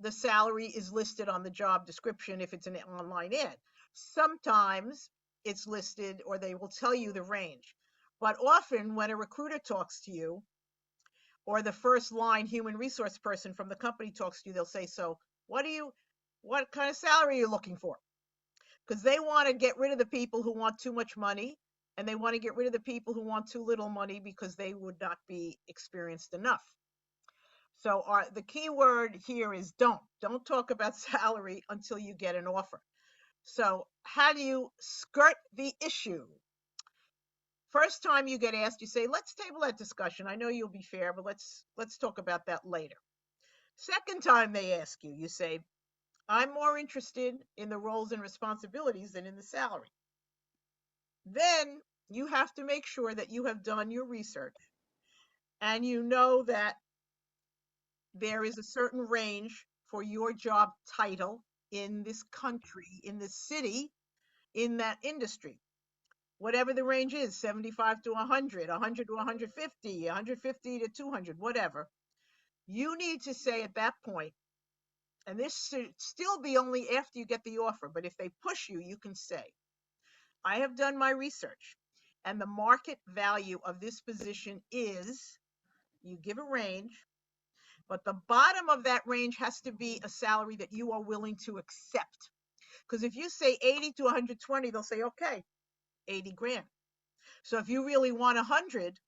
the salary is listed on the job description if it's an online ad. Sometimes it's listed or they will tell you the range. But often when a recruiter talks to you, or the first line human resource person from the company talks to you, they'll say, so what kind of salary are you looking for? Because they want to get rid of the people who want too much money, and they want to get rid of the people who want too little money because they would not be experienced enough. So the key word here is don't talk about salary until you get an offer. So how do you skirt the issue? First time you get asked, you say, let's table that discussion. I know you'll be fair, but let's talk about that later. Second time they ask you, you say, I'm more interested in the roles and responsibilities than in the salary. Then you have to make sure that you have done your research and you know that there is a certain range for your job title in this country, in this city, in that industry. Whatever the range is, 75 to 100, 100 to 150, 150 to 200, whatever. You need to say at that point, and this should still be only after you get the offer, but if they push you, you can say, I have done my research and the market value of this position is, you give a range, but the bottom of that range has to be a salary that you are willing to accept. Because if you say 80 to 120, they'll say, okay, 80 grand. So if you really want 100,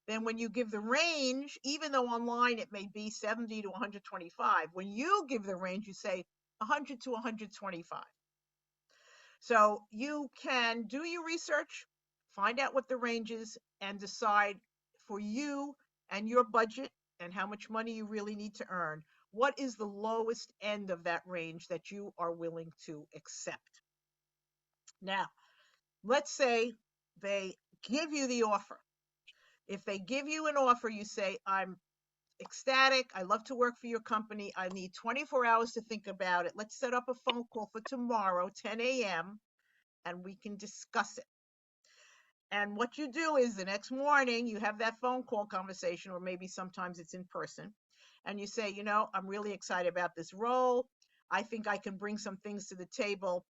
then when you give the range, even though online it may be 70 to 125, when you give the range, you say 100 to 125. So you can do your research, find out what the range is, and decide for you and your budget and how much money you really need to earn, what is the lowest end of that range that you are willing to accept. Now, let's say they give you the offer. If they give you an offer, you say, I'm ecstatic. I love to work for your company. I need 24 hours to think about it. Let's set up a phone call for tomorrow, 10 a.m., and we can discuss it. And what you do is the next morning, you have that phone call conversation, or maybe sometimes it's in person, and you say, I'm really excited about this role. I think I can bring some things to the table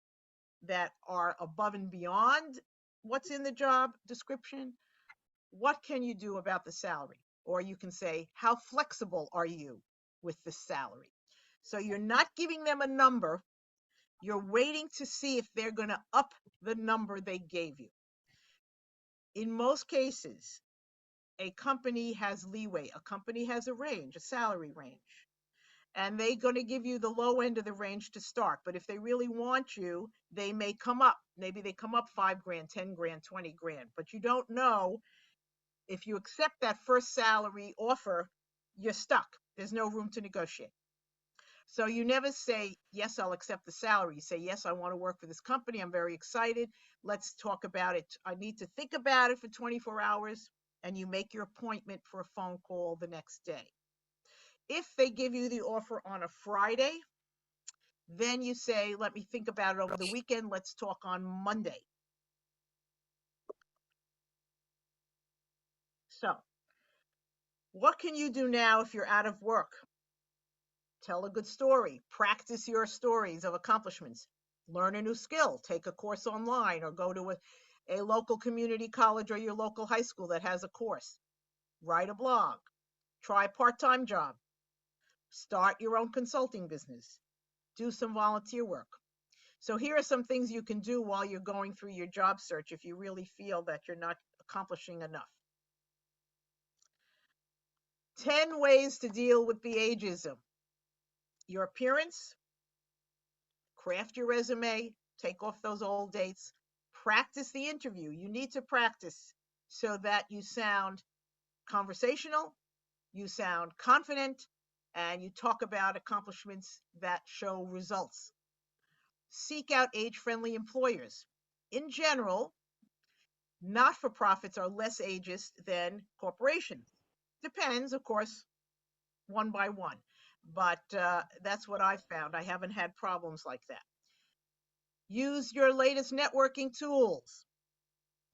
that are above and beyond what's in the job description. What can you do about the salary? Or you can say, how flexible are you with the salary? So you're not giving them a number. You're waiting to see if they're going to up the number they gave you. In most cases, a company has leeway. A company has a range, a salary range. And they're going to give you the low end of the range to start. But if they really want you, they may come up. Maybe they come up 5 grand, 10 grand, 20 grand. But you don't know. If you accept that first salary offer, you're stuck. There's no room to negotiate. So you never say, yes, I'll accept the salary. You say, yes, I want to work for this company. I'm very excited. Let's talk about it. I need to think about it for 24 hours. And you make your appointment for a phone call the next day. If they give you the offer on a Friday, then you say, let me think about it over the weekend. Let's talk on Monday. So what can you do now if you're out of work? Tell a good story. Practice your stories of accomplishments. Learn a new skill. Take a course online or go to a local community college or your local high school that has a course. Write a blog. Try a part-time job. Start your own consulting business. Do some volunteer work. So here are some things you can do while you're going through your job search if you really feel that you're not accomplishing enough. 10 ways to deal with the ageism. Your appearance, craft your resume, take off those old dates, practice the interview. You need to practice so that you sound conversational, you sound confident, and you talk about accomplishments that show results. Seek out age-friendly employers. In general, not-for-profits are less ageist than corporations. Depends, of course, one by one. But that's what I've found. I haven't had problems like that. Use your latest networking tools.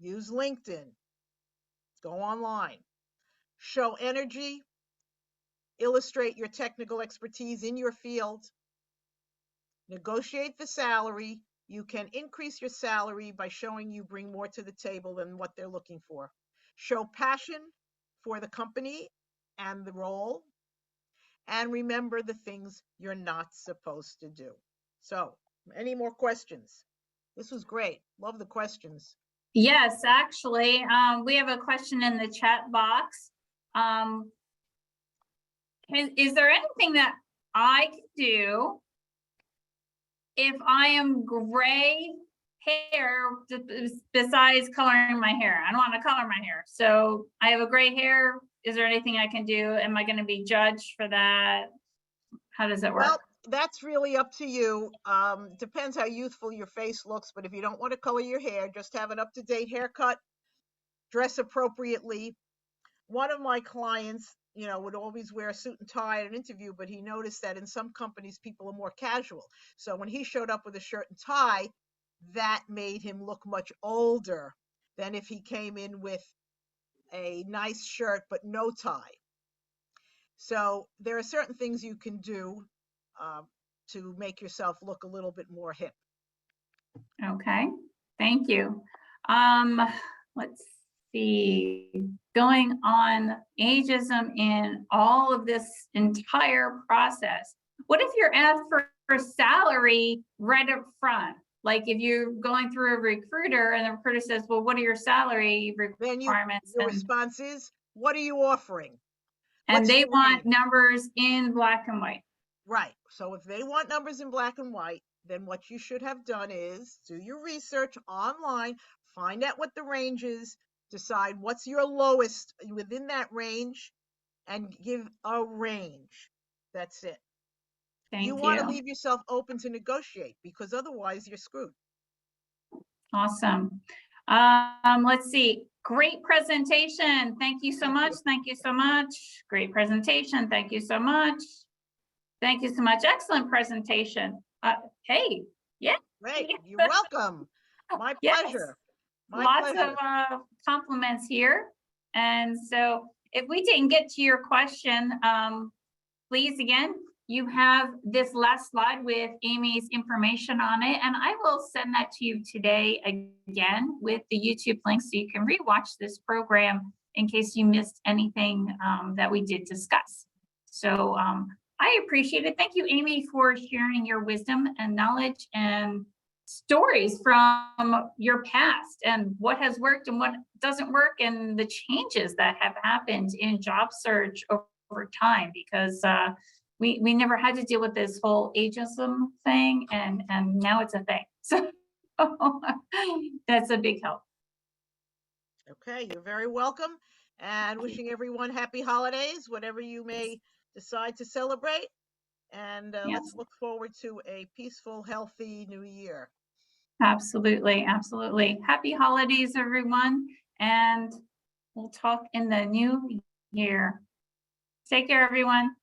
Use LinkedIn. Go online. Show energy. Illustrate your technical expertise in your field. Negotiate the salary. You can increase your salary by showing you bring more to the table than what they're looking for. Show passion for the company and the role. And remember the things you're not supposed to do. So, any more questions? This was great. Love the questions. Yes, actually, we have a question in the chat box. Is there anything that I can do if I am gray hair besides coloring my hair? I don't want to color my hair. So I have a gray hair. Is there anything I can do? Am I going to be judged for that? How does it work? Well, that's really up to you. Depends how youthful your face looks, but if you don't want to color your hair, just have an up-to-date haircut, dress appropriately. One of my clients, would always wear a suit and tie at an interview, but he noticed that in some companies, people are more casual. So when he showed up with a shirt and tie, that made him look much older than if he came in with a nice shirt but no tie. So there are certain things you can do to make yourself look a little bit more hip. Okay, thank you. Let's see, going on ageism in all of this entire process. What if you're asked for salary right up front? Like if you're going through a recruiter and the recruiter says, well, what are your salary Then requirements? your response is, what are you offering? And What's they your want range? numbers in black and white. Right. So if they want numbers in black and white, then what you should have done is do your research online, find out what the range is, decide what's your lowest within that range, and give a range. That's it. Thank You you. want to leave yourself open to negotiate, because otherwise you're screwed. Awesome. Let's see. Great presentation. Thank you so much. Thank you so much. Great presentation. Thank you so much. Thank you so much. Excellent presentation. Hey, yeah. Great. You're welcome. My Yes. pleasure. My Lots pleasure. of compliments here. And so if we didn't get to your question, please, again, you have this last slide with Amy's information on it, and I will send that to you today again with the YouTube link so you can rewatch this program in case you missed anything that we did discuss. So I appreciate it. Thank you, Amy, for sharing your wisdom and knowledge and stories from your past and what has worked and what doesn't work and the changes that have happened in job search over time, because we never had to deal with this whole ageism thing, and now it's a thing. So that's a big help. Okay, you're very welcome, and wishing everyone happy holidays, whatever you may decide to celebrate. And let's look forward to a peaceful, healthy new year. Absolutely, absolutely. Happy holidays, everyone, and we'll talk in the new year. Take care, everyone.